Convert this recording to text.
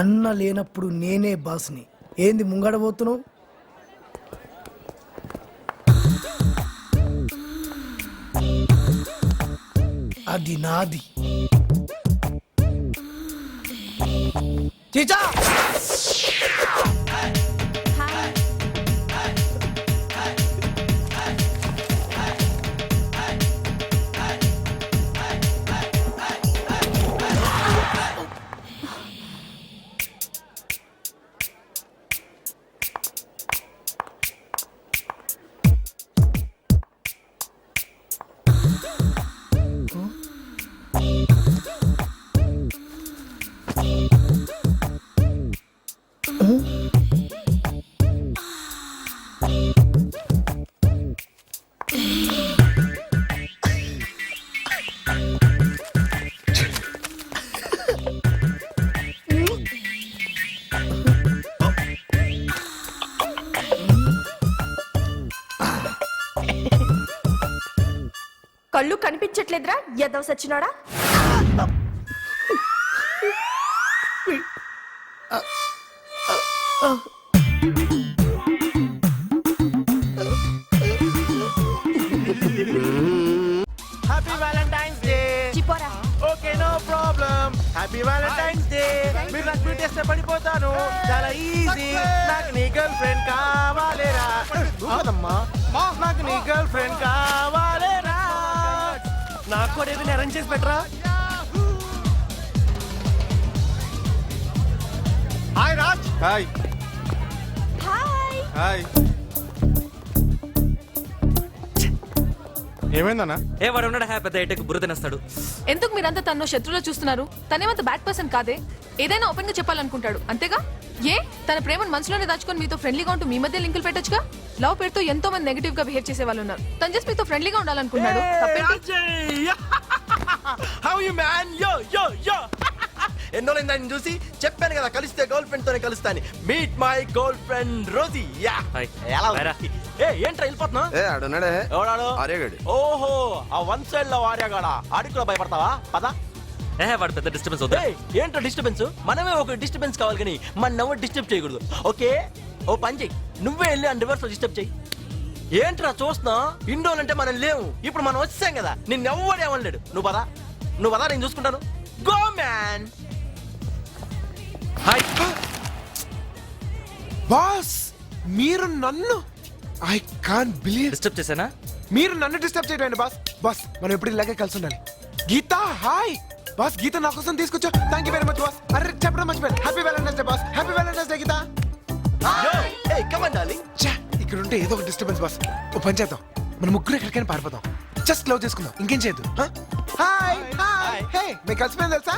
అన్న లేనప్పుడు నేనే బాస్ని. ఏంది ముంగడ పోతున్నావు? అది నాది. చీచా కళ్ళు కనిపించట్లేదురా ఎదవ సచ్చినాడా? Happy valentine's day. చిపోరా. Okay no problem. Happy valentine's day. మీరు నాకు ట్వీట్ చేస్తే పడిపోతాను. చాలా ఈజీ. నాకు నీ గర్ల్ ఫ్రెండ్ కావాలేరా. కదమ్మా నాకు నీ గర్ల్ ఫ్రెండ్ కావాలేరా. నాకు కూడా ఏదైనా అరేంజ్ చేసి పెట్టరా. Hi Raj. Hi hi. Hi. ఏమైందన్నా? ఏ వాడు ఉన్నాడు పెద్ద ఎటకు బుర్ర తినేస్తాడు. ఎందుకు మీరంతా తను శత్రువులో చూస్తున్నారు? తనేమంత బ్యాడ్ పర్సన్ కాదే. ఏదైనా ఓపెన్ గా చెప్పాలనుకుంటాడు అంతేగా. ఏ తన ప్రేమను మనసులోనే దాచుకొని మీతో ఫ్రెండ్లీగా ఉంటూ మీ మధ్య లింకులు పెట్టొచ్చుగా. లవ్ పేరుతో ఎంతో మంది నెగటివ్ గా బిహేవ్ చేసే వాళ్ళు ఉన్నారు. తను జస్ట్ మీతో ఫ్రెండ్లీగా ఉండాలనుకున్నాడు. How you man? యో యో యో. ఎన్నోళ్ళైందా నేను చూసి? చెప్పాను కదా కలిస్తే గర్ల్ ఫ్రెండ్ తోనే కలుస్తాను. Meet my girlfriend Rosie. యా ఎలా ఏంట్రా వెళ్ళిపోతున్నా? ఆడున్నాడే ఎవడాడు? ఆర్యగాడు. ఓహో ఆ వన్ సైడ్ లో ఆర్యగాడా. ఆడికి కూడా భయపడతావా? పదా. వాడు పెద్ద డిస్టర్బెన్స్ అవుతా. ఏంటో డిస్టర్బెన్స్? మనమే ఒక డిస్టర్బెన్స్ కావాలి కానీ మన ఎవరు డిస్టర్బ్ చేయకూడదు. ఓకే ఓ పని చెయ్యి, నువ్వే వెళ్ళి అని రివర్స్ లో డిస్టర్బ్ చెయ్యి. ఏంట్రా చూస్తున్నా? ఇండోర్ అంటే మనం లేవు. ఇప్పుడు మనం వచ్చాం కదా, నిన్నెవ్వడు ఏమనలేడు. నువ్వు పదా నేను చూసుకుంటాను. Go man. హాయ్ బాస్, మీరు నన్ను ఐ కాంట్ బిలీవ్ డిస్టర్బ్ చేశానా? మీరు నన్ను డిస్టర్బ్ చేయడం బాస్. బాస్ మనం ఎప్పుడు ఇలాగే కలిసి ఉండాలి. గీత హాయ్ బాస్. గీత నా కోసం తీసుకొచ్చా. Thank you very much boss. అరే చెప్పడం మర్చిపోయాను. Happy valentine's day boss. Happy valentine's day Geetha. ఇక్కడ ఉంటే ఏదో ఒక డిస్టర్బెన్స్ బాస్. ఓ పని చేద్దాం, మన ముగ్గురు ఎక్కడికైనా పారిపోదాం. జస్ట్ లవ్ చేసుకుందాం, ఇంకేం చేయొద్దు. Hi hi. హే మీకు కలిసిపోయింది తెలుసా?